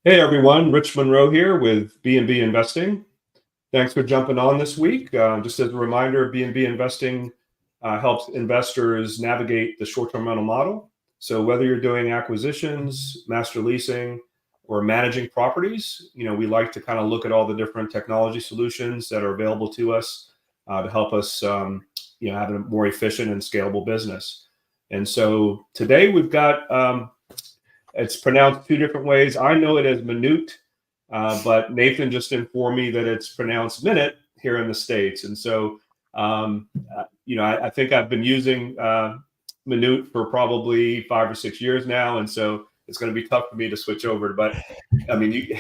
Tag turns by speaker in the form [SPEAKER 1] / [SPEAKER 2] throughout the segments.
[SPEAKER 1] Hey everyone, Rich Monroe here with BNB Investing. Thanks for jumping on this week. Just as a reminder, BNB Investing helps investors navigate the short-term rental model. So whether you're doing acquisitions, master leasing, or managing properties, we like to kind of look at all the different technology solutions that are available to us to help us, have a more efficient and scalable business. And so today we've got it's pronounced two different ways. I know it as Minut, but Nathan just informed me that it's pronounced Minute here in the States. And so, I think I've been using Minut for probably 5 or 6 years now. And so it's going to be tough for me to switch over. But I mean,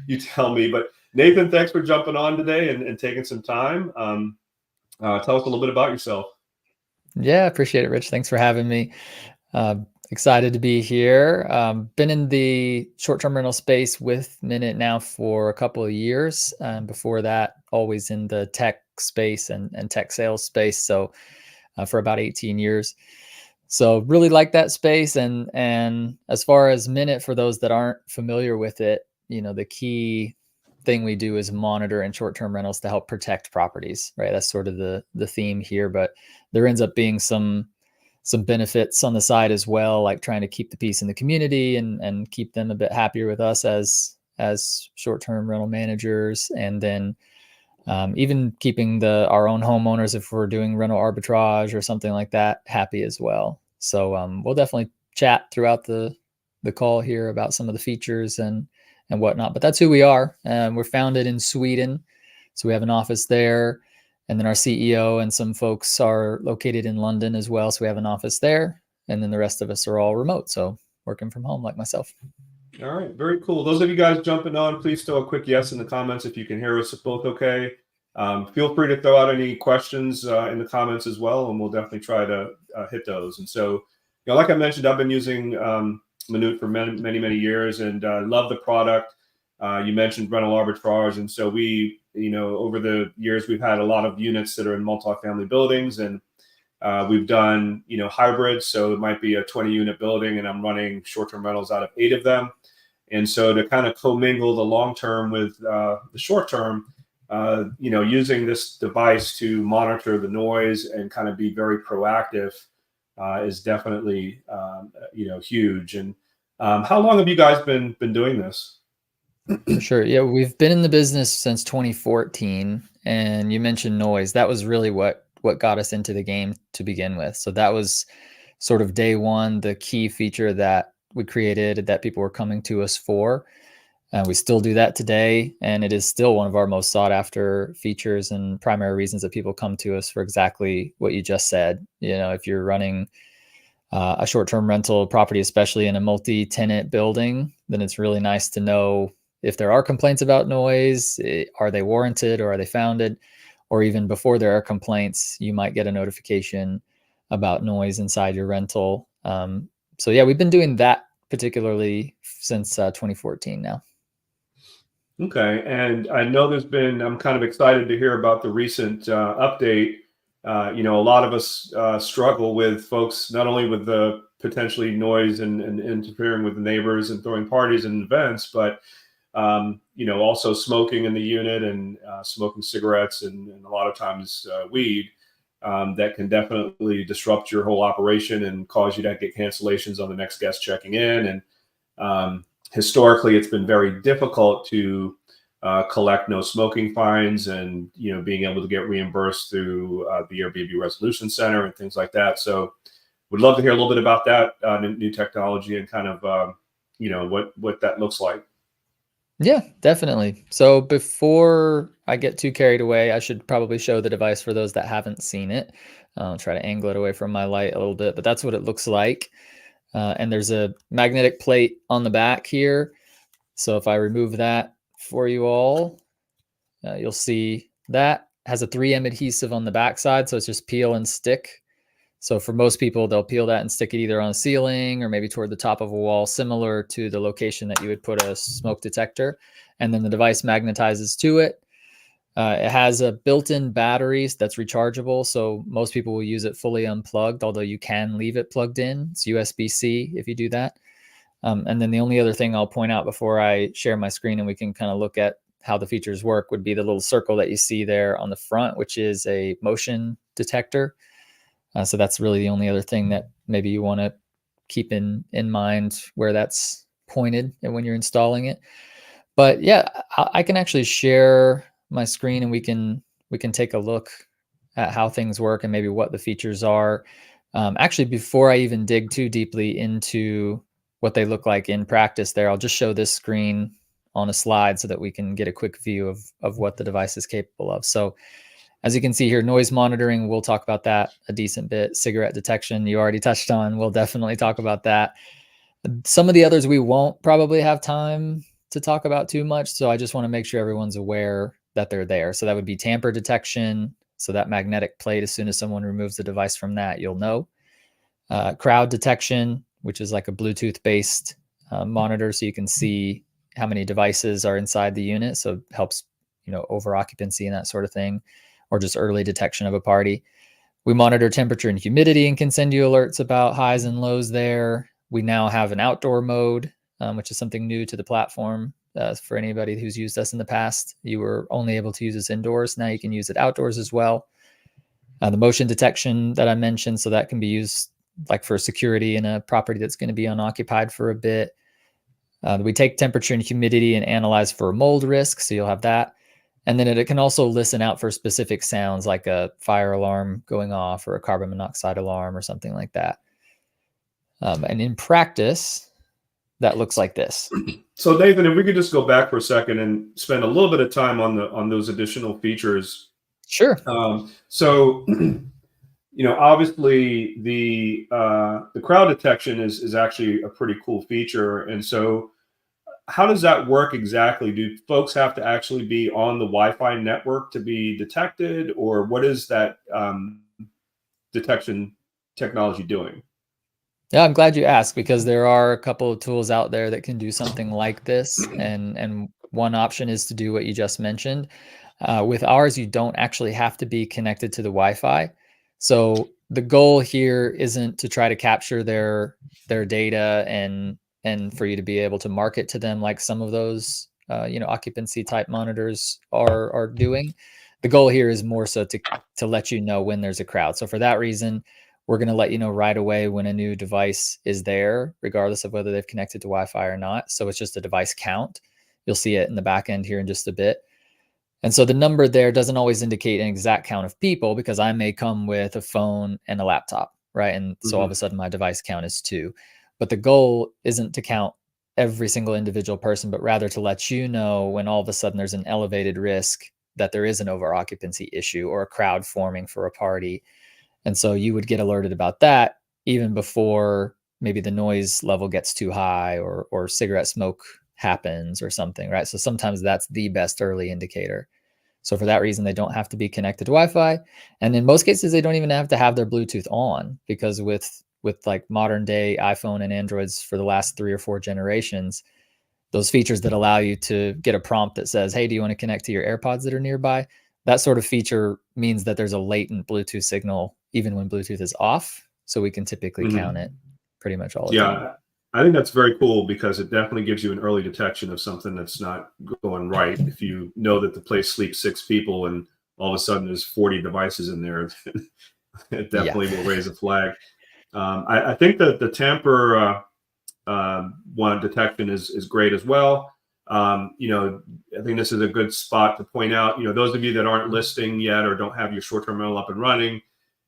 [SPEAKER 1] you tell me. But Nathan, thanks for jumping on today and taking some time. Tell us a little bit about yourself.
[SPEAKER 2] Yeah, appreciate it, Rich. Thanks for having me. Excited to be here. Been in the short-term rental space with Minute now for a couple of years. Before that, always in the tech space and tech sales space. So for about 18 years. So really like that space. And as far as Minute, for those that aren't familiar with it, the key thing we do is monitor in short-term rentals to help protect properties, right? That's sort of the theme here, but there ends up being some benefits on the side as well, like trying to keep the peace in the community and keep them a bit happier with us as short-term rental managers. And then even keeping our own homeowners, if we're doing rental arbitrage or something like that, happy as well. So we'll definitely chat throughout the call here about some of the features and whatnot, but that's who we are. We're founded in Sweden. So we have an office there. And then our CEO and some folks are located in London as well. So we have an office there. And then the rest of us are all remote. So working from home like myself.
[SPEAKER 1] All right, very cool. Those of you guys jumping on, please throw a quick yes in the comments if you can hear us both okay. Feel free to throw out any questions in the comments as well, and we'll definitely try to hit those. And so, like I mentioned, I've been using Minut for many years, and love the product. You mentioned rental arbitrage, and so we, over the years, we've had a lot of units that are in multifamily buildings, and we've done, hybrids. So it might be a 20-unit building, and I'm running short-term rentals out of 8 of them. And so to kind of commingle the long-term with the short-term, using this device to monitor the noise and kind of be very proactive is definitely, huge. And how long have you guys been doing this?
[SPEAKER 2] For sure. Yeah, we've been in the business since 2014. And you mentioned noise. That was really what got us into the game to begin with. So that was sort of day one, the key feature that we created that people were coming to us for. We still do that today, and it is still one of our most sought after features and primary reasons that people come to us for exactly what you just said. If you're running a short-term rental property, especially in a multi-tenant building, then it's really nice to know if there are complaints about noise, are they warranted or are they founded? Or even before there are complaints, you might get a notification about noise inside your rental. So yeah, we've been doing that particularly since 2014 now.
[SPEAKER 1] Okay, and I know I'm kind of excited to hear about the recent update. A lot of us struggle with folks, not only with the potentially noise and interfering with the neighbors and throwing parties and events, but also smoking in the unit and smoking cigarettes and a lot of times weed that can definitely disrupt your whole operation and cause you to get cancellations on the next guest checking in. And historically, it's been very difficult to collect no smoking fines and, being able to get reimbursed through the Airbnb Resolution Center and things like that. So would love to hear a little bit about that new technology and kind of, what that looks like.
[SPEAKER 2] Yeah, definitely. So before I get too carried away, I should probably show the device for those that haven't seen it. I'll try to angle it away from my light a little bit, but that's what it looks like. And there's a magnetic plate on the back here. So if I remove that for you all, you'll see that has a 3M adhesive on the back side. So it's just peel and stick. So for most people, they'll peel that and stick it either on a ceiling or maybe toward the top of a wall, similar to the location that you would put a smoke detector. And then the device magnetizes to it. It has a built-in battery that's rechargeable. So most people will use it fully unplugged, although you can leave it plugged in. It's USB-C if you do that. And then the only other thing I'll point out before I share my screen and we can kind of look at how the features work would be the little circle that you see there on the front, which is a motion detector. So that's really the only other thing that maybe you want to keep in mind where that's pointed and when you're installing it. But yeah, I can actually share my screen and we can take a look at how things work and maybe what the features are. Actually, before I even dig too deeply into what they look like in practice there, I'll just show this screen on a slide so that we can get a quick view of what the device is capable of. So as you can see here, noise monitoring, we'll talk about that a decent bit. Cigarette detection, you already touched on, we'll definitely talk about that. Some of the others we won't probably have time to talk about too much, so I just want to make sure everyone's aware that they're there. So that would be tamper detection, so that magnetic plate, as soon as someone removes the device from that, you'll know. Crowd detection, which is like a Bluetooth-based monitor, so you can see how many devices are inside the unit, so it helps, over occupancy and that sort of thing, or just early detection of a party. We monitor temperature and humidity and can send you alerts about highs and lows there. We now have an outdoor mode, which is something new to the platform. For anybody who's used us in the past, you were only able to use this indoors. Now you can use it outdoors as well. The motion detection that I mentioned, so that can be used like for security in a property that's going to be unoccupied for a bit. We take temperature and humidity and analyze for mold risk, so you'll have that. And then it can also listen out for specific sounds like a fire alarm going off or a carbon monoxide alarm or something like that. And in practice, that looks like this.
[SPEAKER 1] So Nathan, if we could just go back for a second and spend a little bit of time on those additional features.
[SPEAKER 2] Sure.
[SPEAKER 1] So obviously the crowd detection is actually a pretty cool feature. And so how does that work exactly? Do folks have to actually be on the Wi-Fi network to be detected, or what is that detection technology doing?
[SPEAKER 2] Yeah, I'm glad you asked, because there are a couple of tools out there that can do something like this. And one option is to do what you just mentioned. With ours, you don't actually have to be connected to the Wi-Fi. So the goal here isn't to try to capture their data and for you to be able to market to them like some of those occupancy type monitors are doing. The goal here is more so to let you know when there's a crowd. So for that reason, we're going to let you know right away when a new device is there, regardless of whether they've connected to Wi-Fi or not. So it's just a device count. You'll see it in the back end here in just a bit. And so the number there doesn't always indicate an exact count of people, because I may come with a phone and a laptop, right? And so all of a sudden my device count is 2. But the goal isn't to count every single individual person, but rather to let you know when all of a sudden there's an elevated risk that there is an over occupancy issue or a crowd forming for a party. And so you would get alerted about that even before maybe the noise level gets too high or cigarette smoke happens or something, right? So sometimes that's the best early indicator. So for that reason, they don't have to be connected to Wi-Fi. And in most cases, they don't even have to have their Bluetooth on, because with like modern day iPhone and Androids for the last 3 or 4 generations, those features that allow you to get a prompt that says, hey, do you want to connect to your AirPods that are nearby? That sort of feature means that there's a latent Bluetooth signal even when Bluetooth is off. So we can typically count it pretty much all the time.
[SPEAKER 1] Yeah, I think that's very cool, because it definitely gives you an early detection of something that's not going right. If you know that the place sleeps 6 people and all of a sudden there's 40 devices in there, it definitely will raise a flag. I think that the tamper one detection is great as well. I think this is a good spot to point out, those of you that aren't listing yet or don't have your short-term rental up and running,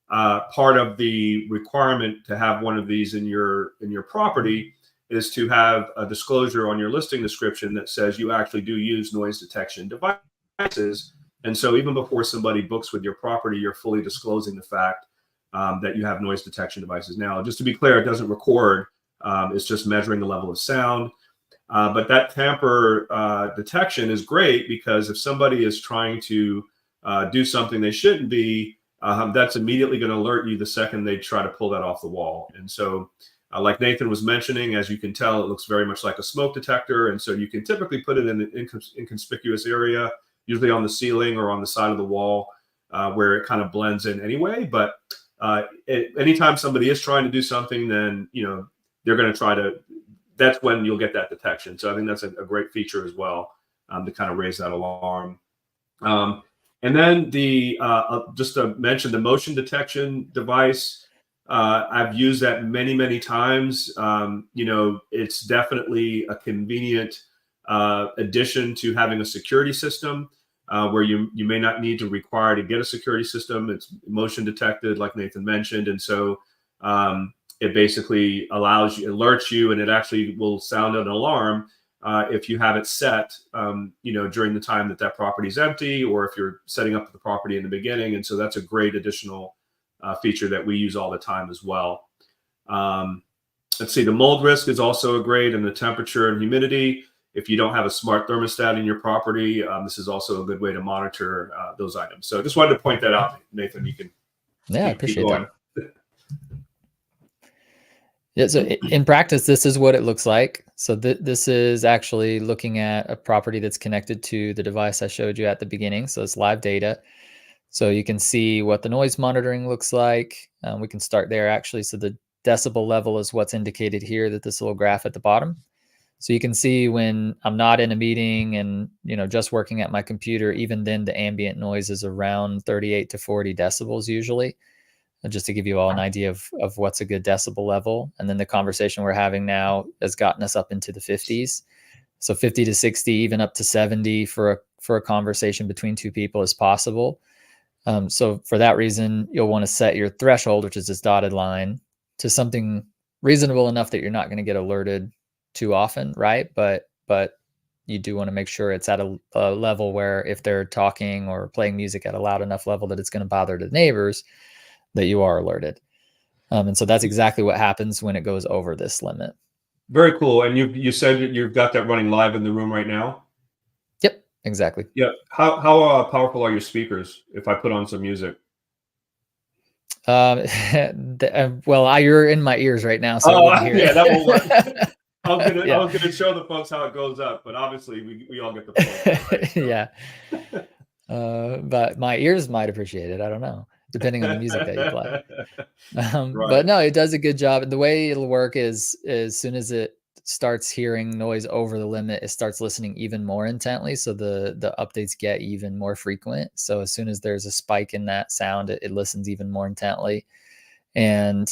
[SPEAKER 1] part of the requirement to have one of these in your property is to have a disclosure on your listing description that says you actually do use noise detection devices. And so even before somebody books with your property, you're fully disclosing the fact that you have noise detection devices. Now, just to be clear, it doesn't record. It's just measuring the level of sound. But that tamper detection is great, because if somebody is trying to do something they shouldn't be, that's immediately going to alert you the second they try to pull that off the wall. And so like Nathan was mentioning, as you can tell, it looks very much like a smoke detector. And so you can typically put it in an inconspicuous area, usually on the ceiling or on the side of the wall, where it kind of blends in anyway. But anytime somebody is trying to do something, then, they're going to try to, that's when you'll get that detection. So I think that's a great feature as well, to kind of raise that alarm. And then just to mention the motion detection device, I've used that many, many times. It's definitely a convenient addition to having a security system, where you may not need to require to get a security system. It's motion detected, like Nathan mentioned. And so it basically alerts you, and it actually will sound an alarm if you have it set, during the time that property is empty, or if you're setting up the property in the beginning. And so that's a great additional feature that we use all the time as well. Let's see, the mold risk is also great, and the temperature and humidity. If you don't have a smart thermostat in your property, this is also a good way to monitor those items. So just wanted to point that out, Nathan. You can
[SPEAKER 2] I appreciate
[SPEAKER 1] keep going.
[SPEAKER 2] that. Yeah, so in practice, this is what it looks like. So this is actually looking at a property that's connected to the device I showed you at the beginning. So it's live data. So you can see what the noise monitoring looks like. We can start there actually. So the decibel level is what's indicated here, that this little graph at the bottom. So you can see when I'm not in a meeting and just working at my computer, even then the ambient noise is around 38 to 40 decibels usually. Just to give you all an idea of what's a good decibel level. And then the conversation we're having now has gotten us up into the 50s. So 50 to 60, even up to 70 for a conversation between two people is possible. So for that reason, you'll want to set your threshold, which is this dotted line, to something reasonable enough that you're not going to get alerted too often, right? But you do want to make sure it's at a level where if they're talking or playing music at a loud enough level that it's going to bother the neighbors, that you are alerted. And so that's exactly what happens when it goes over this limit.
[SPEAKER 1] Very cool. And you said that you've got that running live in the room right now?
[SPEAKER 2] Yep, exactly.
[SPEAKER 1] Yeah. How powerful are your speakers if I put on some music?
[SPEAKER 2] Well, you're in my ears right now, so I wouldn't hear it.
[SPEAKER 1] That won't work. I was gonna show the folks how it goes up, but obviously we all get the point. Right? So.
[SPEAKER 2] Yeah. But my ears might appreciate it. I don't know, depending on the music that you play.
[SPEAKER 1] Right.
[SPEAKER 2] But no, it does a good job. The way it'll work is as soon as it starts hearing noise over the limit, it starts listening even more intently. So the updates get even more frequent. So as soon as there's a spike in that sound, it listens even more intently. And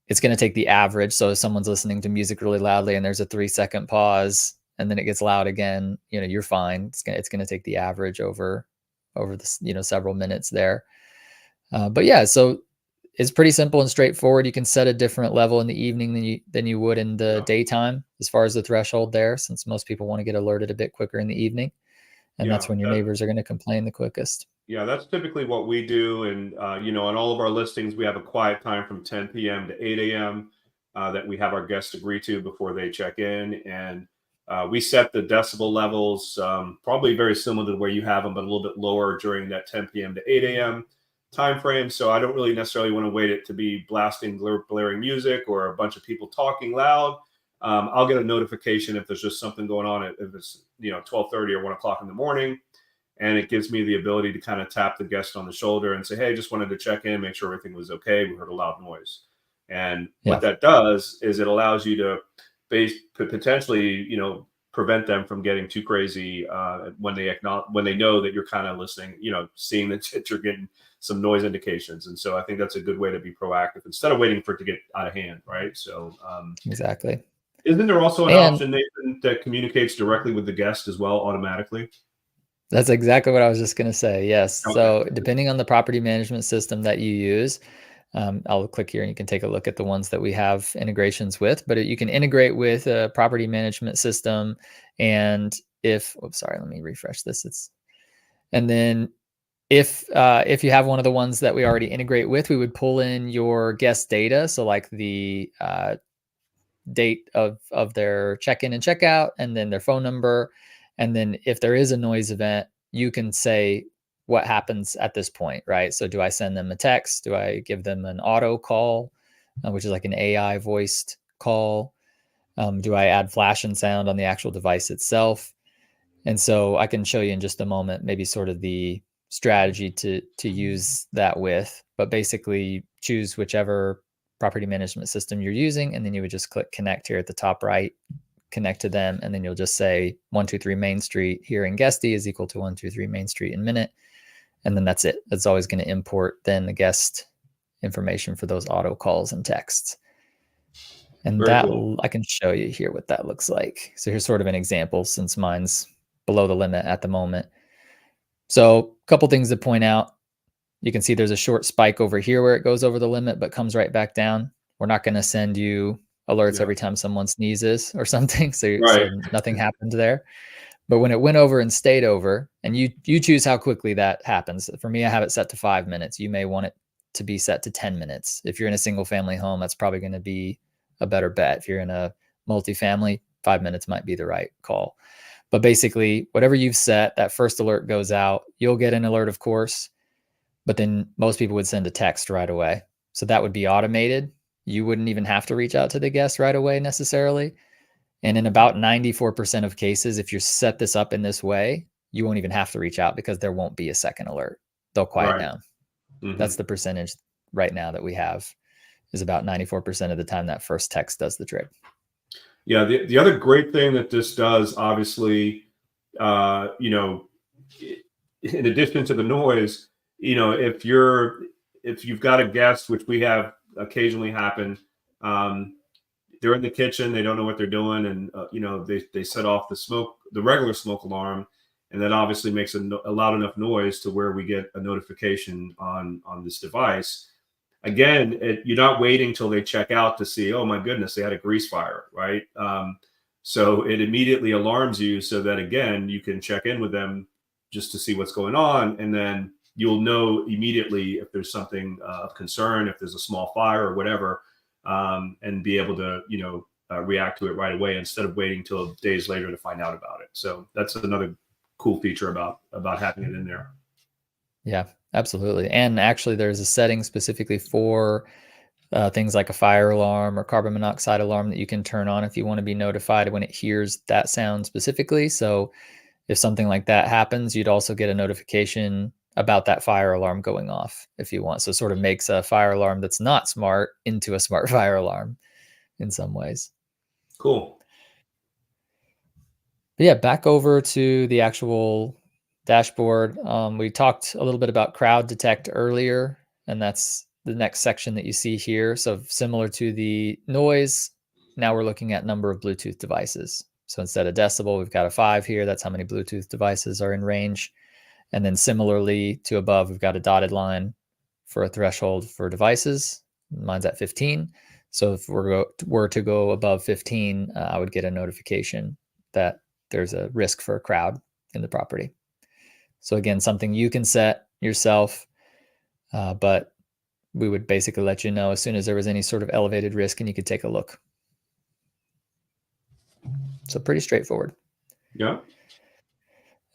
[SPEAKER 2] it's going to take the average. So if someone's listening to music really loudly and there's a 3-second pause and then it gets loud again, you're fine. It's going to take the average over the, several minutes there. But yeah, so it's pretty simple and straightforward. You can set a different level in the evening than you would in the daytime as far as the threshold there, since most people want to get alerted a bit quicker in the evening. And that's when your neighbors are going to complain the quickest.
[SPEAKER 1] Yeah, that's typically what we do. And, on all of our listings, we have a quiet time from 10 p.m. to 8 a.m. That we have our guests agree to before they check in. And we set the decibel levels probably very similar to where you have them, but a little bit lower during that 10 p.m. to 8 a.m. time frame. So I don't really necessarily want to wait it to be blasting blaring music or a bunch of people talking loud. I'll get a notification if there's just something going on, if it's 12:30 or 1 o'clock in the morning, and it gives me the ability to kind of tap the guest on the shoulder and say, hey, just wanted to check in, make sure everything was okay. We heard a loud noise. And what that does is it allows you to potentially prevent them from getting too crazy when they know that you're kind of listening, seeing that you're getting some noise indications. And so I think that's a good way to be proactive instead of waiting for it to get out of hand, right? So
[SPEAKER 2] exactly.
[SPEAKER 1] Isn't there also an option, Nathan, that communicates directly with the guest as well automatically?
[SPEAKER 2] That's exactly what I was just going to say. Yes. Okay. So depending on the property management system that you use, I'll click here and you can take a look at the ones that we have integrations with, but you can integrate with a property management system. And let me refresh this. And then if you have one of the ones that we already integrate with, we would pull in your guest data. So like the date of their check-in and check-out, and then their phone number. And then if there is a noise event, you can say what happens at this point, right? So do I send them a text? Do I give them an auto call, which is like an AI voiced call? Do I add flash and sound on the actual device itself? And so I can show you in just a moment, maybe sort of the strategy to use that with, but basically choose whichever property management system you're using, and then you would just click connect here at the top right, connect to them, and then you'll just say 123 Main Street here in Guesty is equal to 123 Main Street in Minute. And then that's it. It's always going to import then the guest information for those auto calls and texts. And
[SPEAKER 1] Very
[SPEAKER 2] that
[SPEAKER 1] cool.
[SPEAKER 2] I can show you here what that looks like. So here's sort of an example since mine's below the limit at the moment. So a couple things to point out. You can see there's a short spike over here where it goes over the limit, but comes right back down. We're not going to send you alerts every time someone sneezes or something. So nothing happened there. But when it went over and stayed over, and you choose how quickly that happens. For me, I have it set to 5 minutes. You may want it to be set to 10 minutes. If you're in a single family home, that's probably going to be a better bet. If you're in a multifamily, 5 minutes might be the right call. But basically, whatever you've set, that first alert goes out. You'll get an alert, of course, but then most people would send a text right away. So that would be automated. You wouldn't even have to reach out to the guest right away necessarily. And in about 94% of cases, if you set this up in this way, you won't even have to reach out because there won't be a second alert. They'll quiet down. That's the percentage right now that we have, is about 94% of the time that first text does the trick.
[SPEAKER 1] Yeah. The other great thing that this does, obviously, in addition to the noise, if you've got a guest, which we have occasionally happen, they're in the kitchen, they don't know what they're doing, and they set off the regular smoke alarm, and that obviously makes a loud enough noise to where we get a notification on this device. Again, you're not waiting till they check out to see, oh my goodness, they had a grease fire, right? So it immediately alarms you, so that again you can check in with them just to see what's going on, and then you'll know immediately if there's something of concern, if there's a small fire or whatever. And be able to, react to it right away instead of waiting till days later to find out about it. So that's another cool feature about having it in there.
[SPEAKER 2] Yeah, absolutely. And actually, there's a setting specifically for things like a fire alarm or carbon monoxide alarm that you can turn on if you want to be notified when it hears that sound specifically. So if something like that happens, you'd also get a notification about that fire alarm going off if you want. So it sort of makes a fire alarm that's not smart into a smart fire alarm in some ways.
[SPEAKER 1] Cool.
[SPEAKER 2] But yeah, back over to the actual dashboard. We talked a little bit about crowd detect earlier, and that's the next section that you see here. So similar to the noise, now we're looking at number of Bluetooth devices. So instead of decibel, we've got a 5 here. That's how many Bluetooth devices are in range. And then similarly to above, we've got a dotted line for a threshold for devices. Mine's at 15. So if we're to go above 15, I would get a notification that there's a risk for a crowd in the property. So again, something you can set yourself, but we would basically let you know as soon as there was any sort of elevated risk and you could take a look. So pretty straightforward.
[SPEAKER 1] Yeah.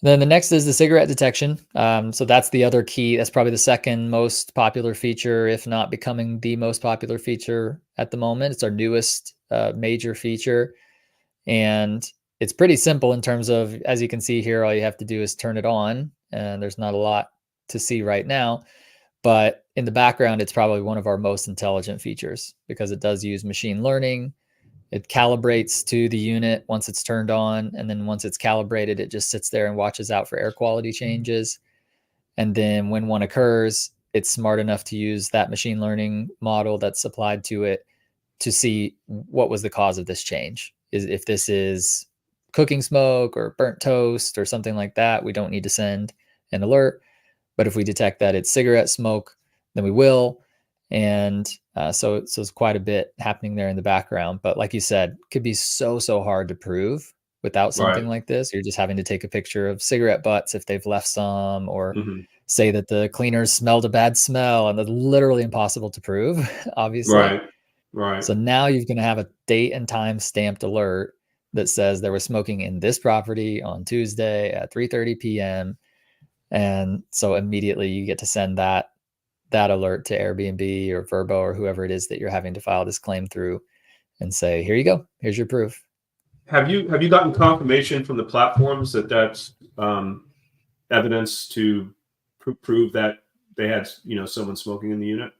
[SPEAKER 2] Then the next is the cigarette detection. So that's the other key. That's probably the second most popular feature, if not becoming the most popular feature at the moment. It's our newest major feature. And it's pretty simple in terms of, as you can see here, all you have to do is turn it on. And there's not a lot to see right now. But in the background, it's probably one of our most intelligent features because it does use machine learning. It calibrates to the unit once it's turned on. And then once it's calibrated, it just sits there and watches out for air quality changes. And then when one occurs, it's smart enough to use that machine learning model that's applied to it to see what was the cause of this change. If this is cooking smoke or burnt toast or something like that, we don't need to send an alert. But if we detect that it's cigarette smoke, then we will. And so it's quite a bit happening there in the background. But like you said, it could be so hard to prove without something like this. You're just having to take a picture of cigarette butts if they've left some, or say that the cleaners smelled a bad smell, and that's literally impossible to prove, obviously.
[SPEAKER 1] Right.
[SPEAKER 2] So now you're going to have a date and time stamped alert that says there was smoking in this property on Tuesday at 3:30 p.m. And so immediately you get to send that alert to Airbnb or Verbo or whoever it is that you're having to file this claim through, and say, here you go, here's your proof.
[SPEAKER 1] Have you gotten confirmation from the platforms that that's evidence to prove that they had someone smoking in the unit?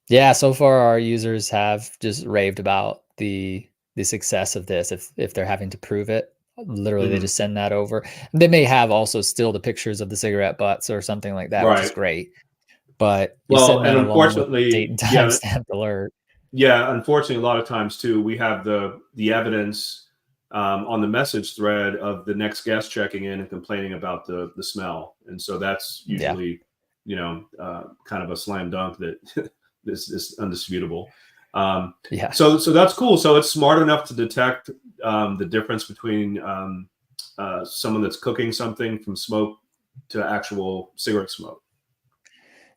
[SPEAKER 2] Yeah, so far our users have just raved about the the success of this if they're having to prove it. Literally, they
[SPEAKER 1] Mhm.
[SPEAKER 2] just send that over. They may have also still the pictures of the cigarette butts or something like that, which is
[SPEAKER 1] Right.
[SPEAKER 2] great. But you
[SPEAKER 1] Well,
[SPEAKER 2] send
[SPEAKER 1] and
[SPEAKER 2] that along with the date
[SPEAKER 1] unfortunately,
[SPEAKER 2] and time stamped alert.
[SPEAKER 1] yeah, unfortunately, a lot of times too, we have the evidence on the message thread of the next guest checking in and complaining about the smell, and so that's
[SPEAKER 2] Yeah.
[SPEAKER 1] usually, kind of a slam dunk that is undisputable. Um,
[SPEAKER 2] Yeah.
[SPEAKER 1] so that's cool. So it's smart enough to detect the difference between someone that's cooking something from smoke to actual cigarette smoke.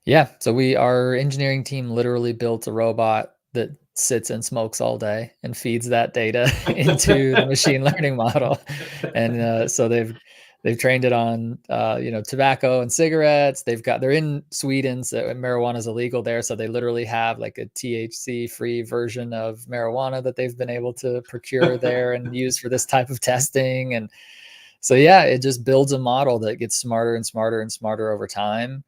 [SPEAKER 2] Yeah. So our engineering team literally built a robot that sits and smokes all day and feeds that data into the machine learning model. And so they've trained it on tobacco and cigarettes. They're in Sweden, so marijuana is illegal there. So they literally have like a THC free version of marijuana that they've been able to procure there and use for this type of testing. And so yeah, it just builds a model that gets smarter and smarter and smarter over time.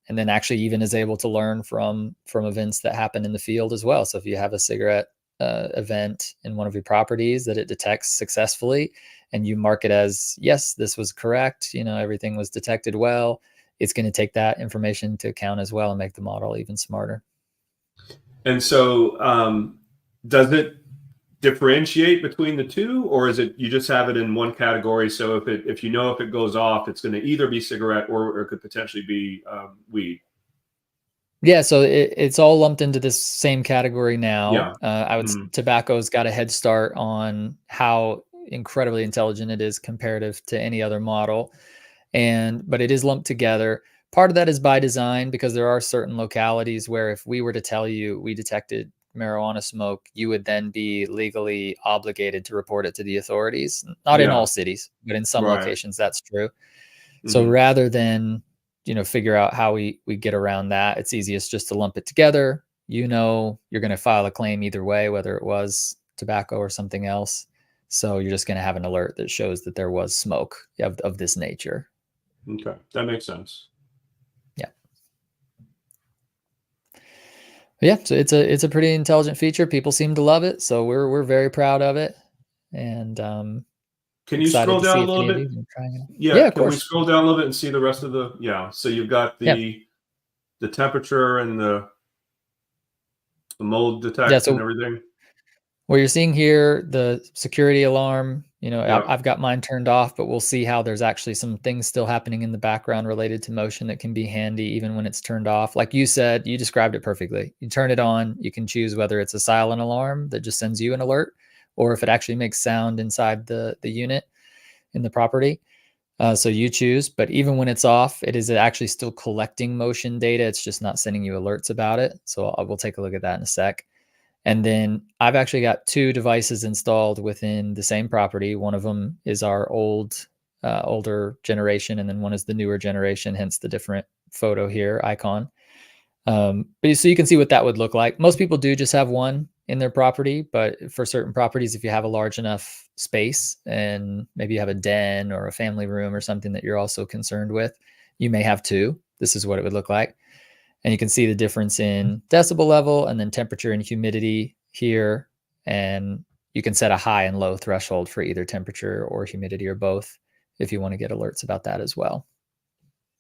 [SPEAKER 2] And then actually even is able to learn from events that happen in the field as well. So if you have a cigarette event in one of your properties that it detects successfully, and you mark it as yes, this was correct, everything was detected well, it's going to take that information into account as well and make the model even smarter.
[SPEAKER 1] And so, does it differentiate between the two, or is it you just have it in one category? So if it goes off, it's going to either be cigarette or it could potentially be weed.
[SPEAKER 2] Yeah, so it's all lumped into this same category now.
[SPEAKER 1] Yeah. Mhm.
[SPEAKER 2] Tobacco's got a head start on how incredibly intelligent it is comparative to any other model, but it is lumped together. Part of that is by design because there are certain localities where if we were to tell you we detected marijuana smoke, you would then be legally obligated to report it to the authorities. Not in
[SPEAKER 1] Yeah.
[SPEAKER 2] all cities, but in some
[SPEAKER 1] Right.
[SPEAKER 2] locations that's true. So
[SPEAKER 1] Mhm.
[SPEAKER 2] rather than, figure out how we get around that, it's easiest just to lump it together. You're going to file a claim either way, whether it was tobacco or something else. So you're just going to have an alert that shows that there was smoke of this nature.
[SPEAKER 1] Okay, that makes sense.
[SPEAKER 2] Yeah. Yeah. So it's a pretty intelligent feature. People seem to love it. So we're very proud of it. And
[SPEAKER 1] Can you
[SPEAKER 2] excited
[SPEAKER 1] scroll
[SPEAKER 2] to
[SPEAKER 1] down
[SPEAKER 2] see
[SPEAKER 1] a
[SPEAKER 2] if
[SPEAKER 1] little
[SPEAKER 2] any of
[SPEAKER 1] bit?
[SPEAKER 2] you are trying it.
[SPEAKER 1] Yeah,
[SPEAKER 2] Yeah, of
[SPEAKER 1] can we
[SPEAKER 2] course.
[SPEAKER 1] scroll down a little bit and see the rest of yeah. So you've got
[SPEAKER 2] Yeah.
[SPEAKER 1] the temperature and the mold
[SPEAKER 2] Yeah.
[SPEAKER 1] detection and
[SPEAKER 2] So
[SPEAKER 1] everything.
[SPEAKER 2] what you're seeing here, the security alarm,
[SPEAKER 1] Yeah.
[SPEAKER 2] I've got mine turned off, but we'll see how there's actually some things still happening in the background related to motion that can be handy even when it's turned off. Like you said, you described it perfectly. You turn it on, you can choose whether it's a silent alarm that just sends you an alert, or if it actually makes sound inside the unit in the property. So you choose, but even when it's off, it is actually still collecting motion data. It's just not sending you alerts about it. So we'll take a look at that in a sec. And then I've actually got two devices installed within the same property. One of them is our older generation, and then one is the newer generation, hence the different photo here icon. But so you can see what that would look like. Most people do just have one in their property, but for certain properties, if you have a large enough space and maybe you have a den or a family room or something that you're also concerned with, you may have two. This is what it would look like. And you can see the difference in decibel level and then temperature and humidity here. And you can set a high and low threshold for either temperature or humidity or both if you want to get alerts about that as well.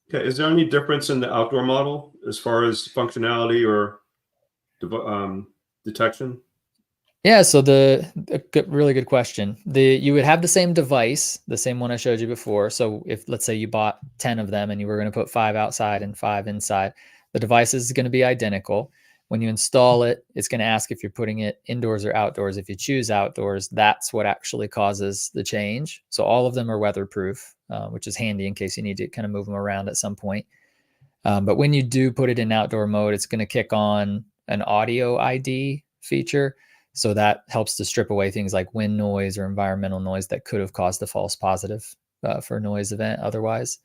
[SPEAKER 1] Okay. Is there any difference in the outdoor model as far as functionality or detection?
[SPEAKER 2] Yeah, so really good question. You would have the same device, the same one I showed you before. So if let's say you bought 10 of them and you were going to put 5 outside and 5 inside, the device is going to be identical. When you install it, it's going to ask if you're putting it indoors or outdoors. If you choose outdoors, that's what actually causes the change. So all of them are weatherproof, which is handy in case you need to kind of move them around at some point. But when you do put it in outdoor mode, it's going to kick on an audio ID feature. So that helps to strip away things like wind noise or environmental noise that could have caused a false positive for a noise event otherwise.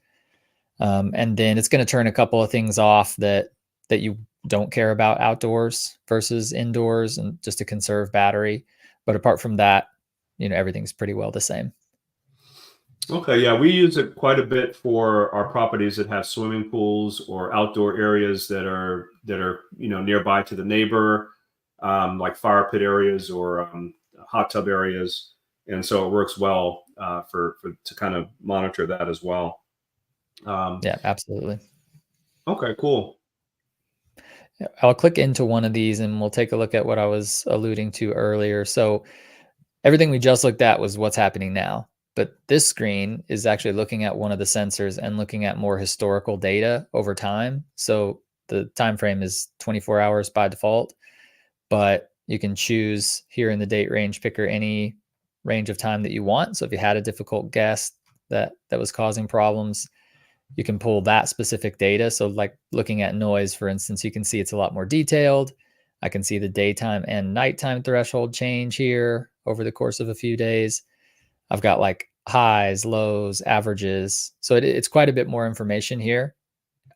[SPEAKER 2] And then it's going to turn a couple of things off that you don't care about outdoors versus indoors, and just to conserve battery. But apart from that, everything's pretty well the same.
[SPEAKER 1] Okay, yeah, we use it quite a bit for our properties that have swimming pools or outdoor areas that are nearby to the neighbor, like fire pit areas or hot tub areas. And so it works well to kind of monitor that as well.
[SPEAKER 2] Yeah, absolutely.
[SPEAKER 1] Okay, cool.
[SPEAKER 2] I'll click into one of these and we'll take a look at what I was alluding to earlier. So everything we just looked at was what's happening now. But this screen is actually looking at one of the sensors and looking at more historical data over time. So the time frame is 24 hours by default, but you can choose here in the date range picker any range of time that you want. So if you had a difficult guess that was causing problems, you can pull that specific data. So like looking at noise, for instance, you can see it's a lot more detailed. I can see the daytime and nighttime threshold change here over the course of a few days. I've got like highs, lows, averages. So it's quite a bit more information here,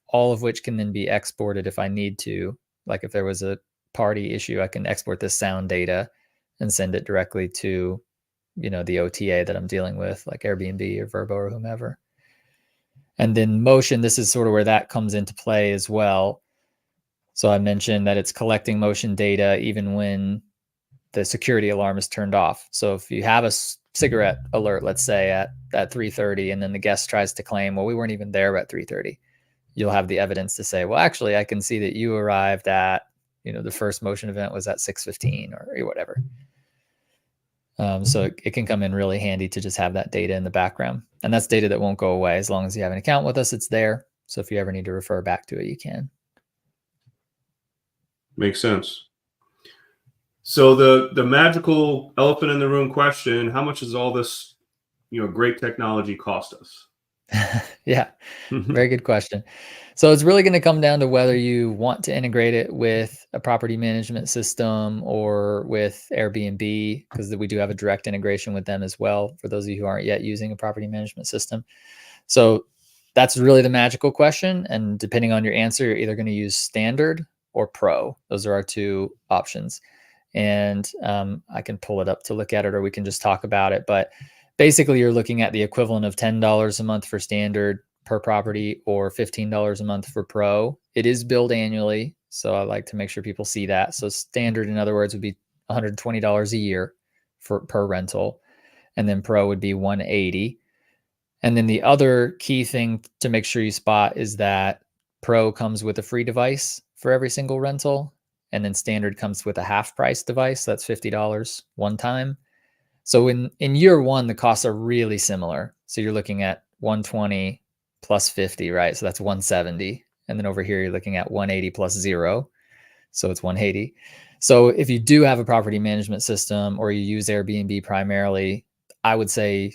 [SPEAKER 2] all of which can then be exported if I need to. Like if there was a party issue, I can export this sound data and send it directly to, the OTA that I'm dealing with, like Airbnb or Vrbo or whomever. And then motion, this is sort of where that comes into play as well. So I mentioned that it's collecting motion data even when the security alarm is turned off. So if you have a cigarette alert, let's say at 3:30, and then the guest tries to claim, well, we weren't even there at 3:30, you'll have the evidence to say, well, actually, I can see that you arrived at, the first motion event was at 6:15 or whatever. So it can come in really handy to just have that data in the background. And that's data that won't go away. As long as you have an account with us, it's there. So if you ever need to refer back to it, you can.
[SPEAKER 1] Makes sense. So the magical elephant in the room question, how much does all this, great technology cost us?
[SPEAKER 2] Yeah, very good question. So it's really going to come down to whether you want to integrate it with a property management system or with Airbnb, because we do have a direct integration with them as well, for those of you who aren't yet using a property management system. So that's really the magical question. And depending on your answer, you're either going to use standard or pro. Those are our two options. And I can pull it up to look at it, or we can just talk about it. But basically, you're looking at the equivalent of $10 a month for standard per property or $15 a month for pro. It is billed annually, so I like to make sure people see that. So standard, in other words, would be $120 a year per rental, and then pro would be $180. And then the other key thing to make sure you spot is that pro comes with a free device for every single rental, and then standard comes with a half price device. That's $50 one time. So in year one, the costs are really similar. So you're looking at 120 plus 50, right? So that's 170. And then over here, you're looking at 180 plus 0. So it's 180. So if you do have a property management system or you use Airbnb primarily, I would say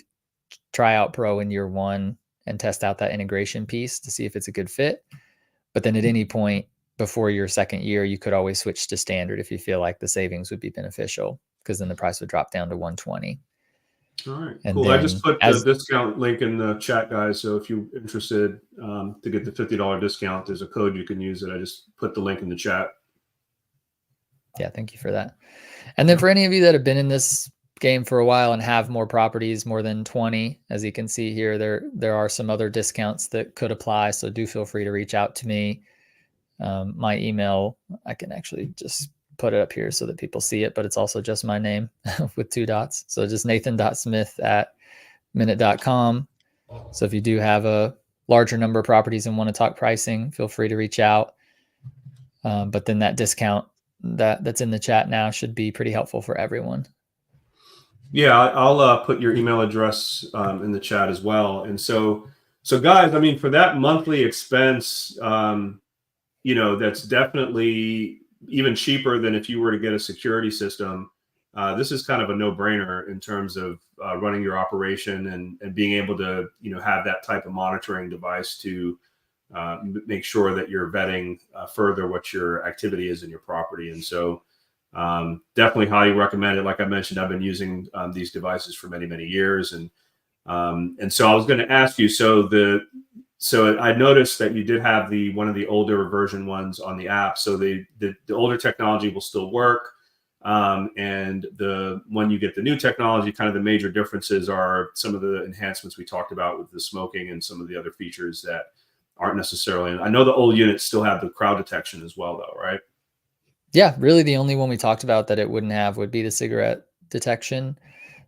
[SPEAKER 2] try out Pro in year one and test out that integration piece to see if it's a good fit. But then at any point before your second year, you could always switch to standard if you feel like the savings would be beneficial, because then the price would drop down to 120.
[SPEAKER 1] All right,
[SPEAKER 2] And
[SPEAKER 1] cool. I just put
[SPEAKER 2] the
[SPEAKER 1] discount link in the chat, guys. So if you're interested to get the $50 discount, there's a code you can use it. I just put the link in the chat.
[SPEAKER 2] Yeah, thank you for that. And then for any of you that have been in this game for a while and have more properties, more than 20, as you can see here, there are some other discounts that could apply. So do feel free to reach out to me. My email, I can actually just put it up here so that people see it, but it's also just my name with 2 dots. So just nathan.smith@minut.com. So if you do have a larger number of properties and want to talk pricing, feel free to reach out. But then that discount that's in the chat now should be pretty helpful for everyone.
[SPEAKER 1] Yeah, I'll put your email address in the chat as well. And so guys, I mean, for that monthly expense, that's definitely even cheaper than if you were to get a security system. This is kind of a no-brainer in terms of running your operation and being able to, have that type of monitoring device to make sure that you're vetting further what your activity is in your property. And so definitely highly recommend it. Like I mentioned, I've been using these devices for many, many years. And so I was going to ask you, so I noticed that you did have one of the older version ones on the app. So the older technology will still work. And when you get the new technology, kind of the major differences are some of the enhancements we talked about with the smoking and some of the other features that aren't necessarily. I know the old units still have the crowd detection as well, though, right?
[SPEAKER 2] Yeah, really the only one we talked about that it wouldn't have would be the cigarette detection.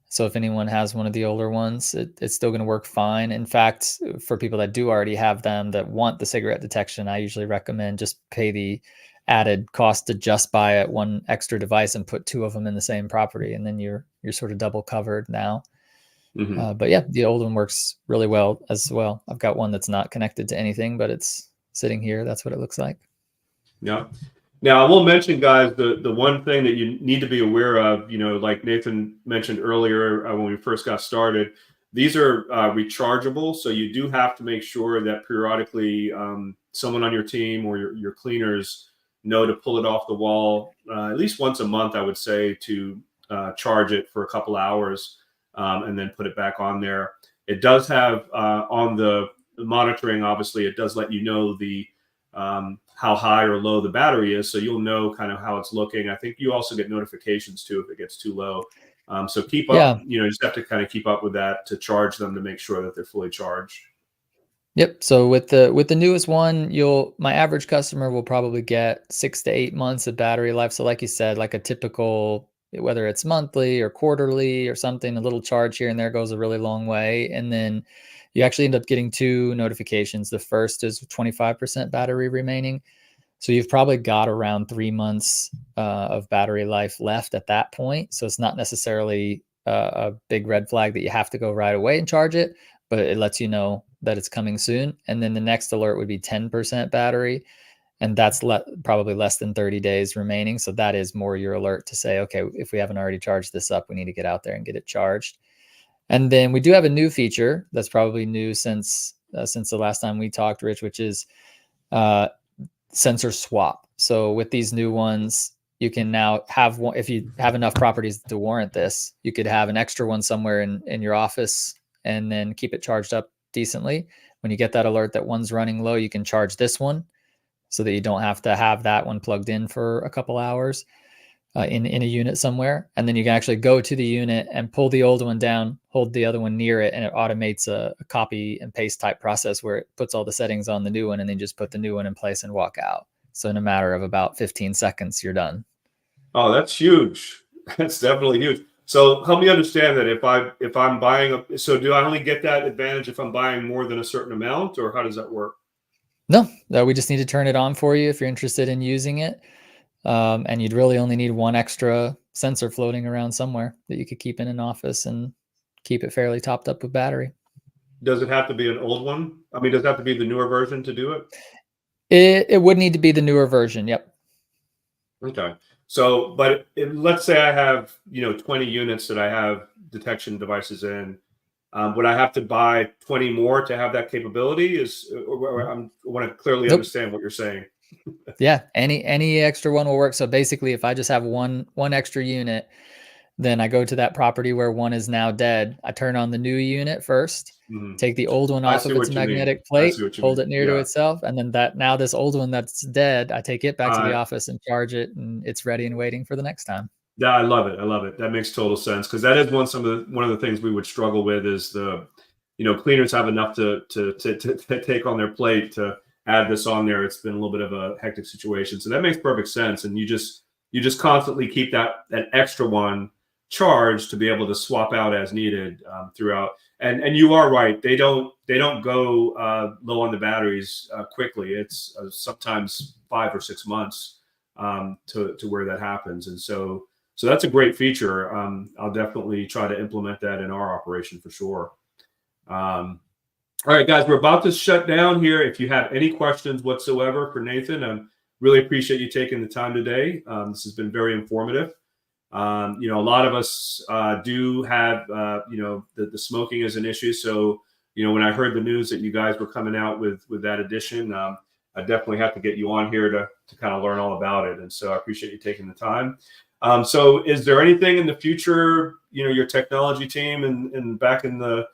[SPEAKER 2] So if anyone has one of the older ones, it's still going to work fine. In fact, for people that do already have them that want the cigarette detection, I usually recommend just pay the added cost to just buy it one extra device and put 2 of them in the same property, and then you're sort of double covered now. But yeah, the old one works really well as well. I've got one that's not connected to anything, but it's sitting here. That's what it looks like.
[SPEAKER 1] Yeah. Now, I will mention, guys, the one thing that you need to be aware of, like Nathan mentioned earlier when we first got started, these are rechargeable. So you do have to make sure that periodically someone on your team or your cleaners know to pull it off the wall at least once a month, I would say, to charge it for a couple hours and then put it back on there. It does have on the monitoring, obviously, it does let you know the how high or low the battery is, so you'll know kind of how it's looking. I think you also get notifications too if it gets too low. So keep up, you just have to kind of keep up with that to charge them to make sure that they're fully charged.
[SPEAKER 2] Yep. So with the newest one, my average customer will probably get 6 to 8 months of battery life. So like you said, like a typical, whether it's monthly or quarterly or something, a little charge here and there goes a really long way. And then you actually end up getting 2 notifications. The first is 25% battery remaining. So you've probably got around 3 months of battery life left at that point. So it's not necessarily a big red flag that you have to go right away and charge it, but it lets you know that it's coming soon. And then the next alert would be 10% battery. And that's probably less than 30 days remaining. So that is more your alert to say, okay, if we haven't already charged this up, we need to get out there and get it charged. And then we do have a new feature that's probably new since the last time we talked, Rich, which is sensor swap. So with these new ones, you can now have one, if you have enough properties to warrant this, you could have an extra one somewhere in your office and then keep it charged up decently. When you get that alert that one's running low, you can charge this one so that you don't have to have that one plugged in for a couple hours in a unit somewhere. And then you can actually go to the unit and pull the old one down, hold the other one near it, and it automates a copy and paste type process where it puts all the settings on the new one and then just put the new one in place and walk out. So in a matter of about 15 seconds, you're done.
[SPEAKER 1] Oh, that's huge. That's definitely huge. So help me understand that if I'm buying so do I only get that advantage if I'm buying more than a certain amount, or how does that work?
[SPEAKER 2] No, we just need to turn it on for you if you're interested in using it. And you'd really only need one extra sensor floating around somewhere that you could keep in an office and keep it fairly topped up with battery.
[SPEAKER 1] Does it have to be an old one? I mean, does it have to be the newer version to do it?
[SPEAKER 2] It would need to be the newer version. Yep.
[SPEAKER 1] Okay. So, but let's say I have, 20 units that I have detection devices in. Would I have to buy 20 more to have that capability? I want to clearly understand what you're saying.
[SPEAKER 2] Yeah, any extra one will work. So basically, if I just have one extra unit, then I go to that property where one is now dead. I turn on the new unit first, take the old one off of its magnetic plate, hold it near to itself, and then now this old one that's dead, I take it back to the office and charge it, and it's ready and waiting for the next time.
[SPEAKER 1] Yeah, I love it. I love it. That makes total sense, because that is one of the things we would struggle with is cleaners have enough to take on their plate to add this on there. It's been a little bit of a hectic situation, so that makes perfect sense. And you just constantly keep that extra one charged to be able to swap out as needed throughout. And you are right; they don't go low on the batteries quickly. It's sometimes 5 or 6 months to where that happens, and so that's a great feature. I'll definitely try to implement that in our operation for sure. All right, guys, we're about to shut down here. If you have any questions whatsoever for Nathan, I really appreciate you taking the time today. This has been very informative. A lot of us do have, the smoking is an issue. So, when I heard the news that you guys were coming out with that addition, I definitely have to get you on here to kind of learn all about it. And so I appreciate you taking the time. So is there anything in the future, your technology team and back in the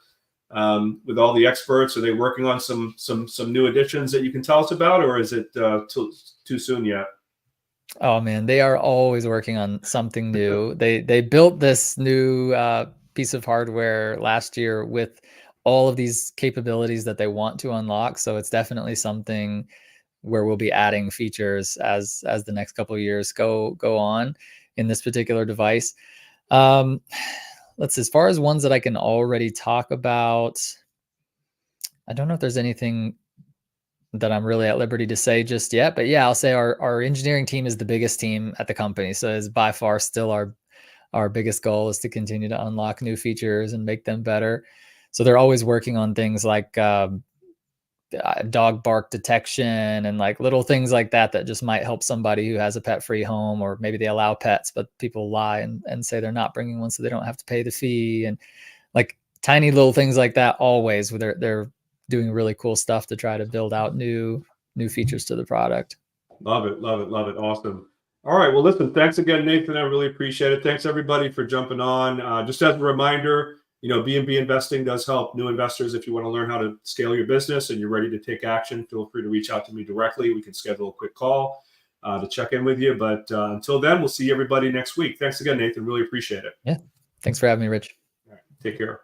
[SPEAKER 1] with all the experts, are they working on some new additions that you can tell us about, or is it too soon yet?
[SPEAKER 2] Oh man, they are always working on something new. They built this new piece of hardware last year with all of these capabilities that they want to unlock. So it's definitely something where we'll be adding features as the next couple of years go on in this particular device. Let's see, as far as ones that I can already talk about, I don't know if there's anything that I'm really at liberty to say just yet, but yeah, I'll say our engineering team is the biggest team at the company. So it's by far still our biggest goal is to continue to unlock new features and make them better. So they're always working on things like dog bark detection and like little things like that that just might help somebody who has a pet-free home, or maybe they allow pets, but people lie and say they're not bringing one so they don't have to pay the fee, and like tiny little things like that always, where they're doing really cool stuff to try to build out new features to the product.
[SPEAKER 1] Love it, love it, love it. Awesome. All right. Well, listen, thanks again, Nathan. I really appreciate it. Thanks everybody for jumping on. Just as a reminder, BNB Investing does help new investors. If you want to learn how to scale your business and you're ready to take action, feel free to reach out to me directly. We can schedule a quick call to check in with you. But until then, we'll see everybody next week. Thanks again, Nathan. Really appreciate it.
[SPEAKER 2] Yeah. Thanks for having me, Rich.
[SPEAKER 1] All right. Take care.